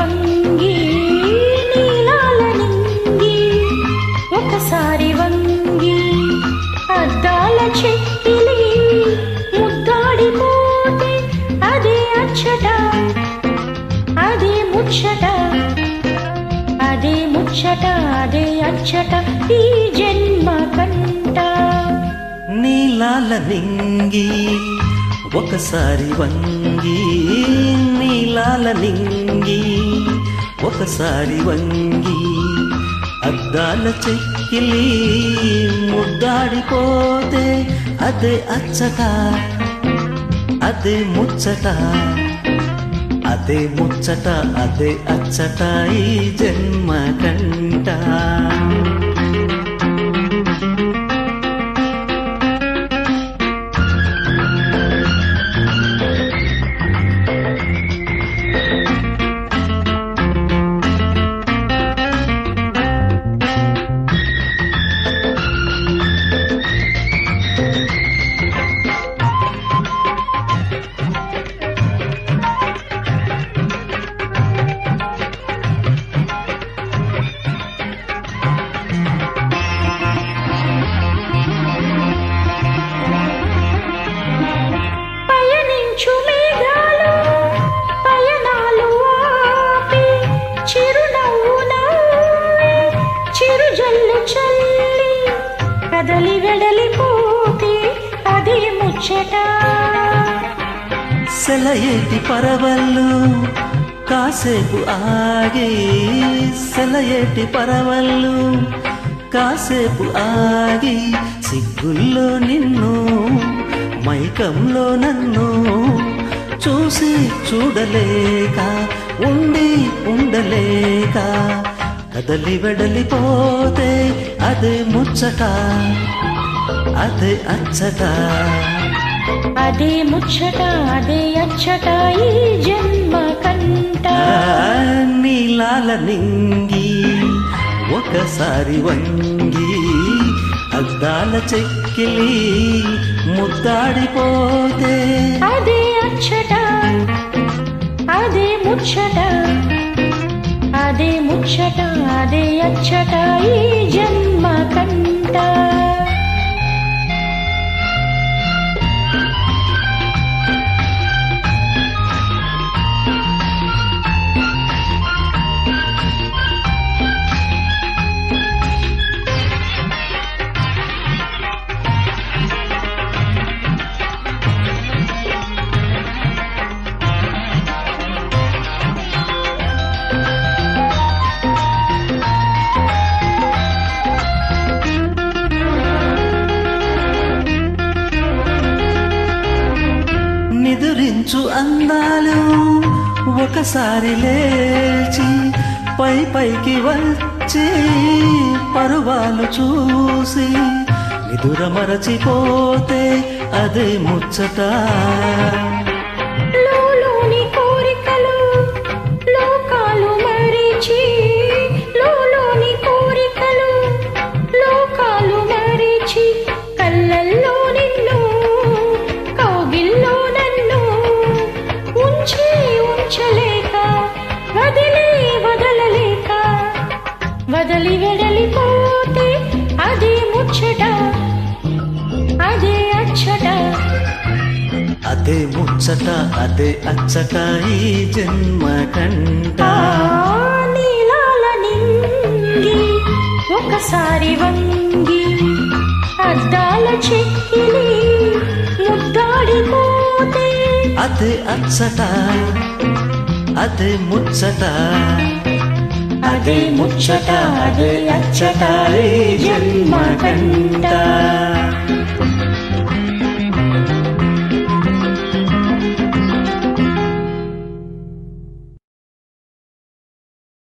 వంగి నీలాల నింగి ఒకసారి వంగి అద్దాల చెక్కిలి ముద్దాడిపోతే అదే అచ్చట అదే ముచ్చట అదే ముచ్చట అదే అచ్చట ఈ జన్మ కంట నీలాల నింగి ఒకసారి వంగి నీలాల నింగి ఒకసారి వంగి అద్దాల చెక్కిలి ముద్దాడిపోతే అదే అచ్చట అదే ముచ్చట అదే ముచ్చట అదే అచ్చట ఈ జన్మ కంట కదలి వెడలిపోతే అదే ముచ్చట సెలయేటి పరవళ్ళు కాసేపు ఆగి సెలయేటి పరవళ్ళు కాసేపు ఆగి సిగ్గుల్లో నిన్ను మైకంలో నన్ను చూసి చూడలేక ఉండి ఉండలేక కదలి వెడలిపోతే అదే ముచ్చట అదే అచ్చట అదే ముచ్చట అదే అచ్చట ఈ జన్మ కంట నీలాల నింగి ఒకసారి వంగి అద్దాల చెక్కిలి ముద్దాడిపోతే అదే అచ్చట అదే ముచ్చట అదే ముచ్చట అదే అచ్చట ఈ జన్మ కంట నిదురించు అందాలు ఒకసారి లేచి పై పైకి వచ్చి పరువాలు చూసి నిదుర మరచిపోతే అదే ముచ్చట లోలోని కోరికలు లోకాలు మరిచి లోలోని కోరికలు లోకాలు మరిచి కళ్ళల్లో నిన్ను కౌగిల్లో నన్ను ఉంచి ఉంచలేక వదిలి వదలలేక వదలి వెడలిపోతే అదే ముచ్చట అదే అచ్చట అదే ముచ్చట అదే అచ్చట ఈ జన్మ కంట నీలాల నింగి ఒకసారి వంగి అద్దాల చెక్కిలి ముద్దాడిపోతే అదే అచ్చట అదే ముచ్చట అదే ముచ్చట అదే అచ్చట ఈ జన్మ కంట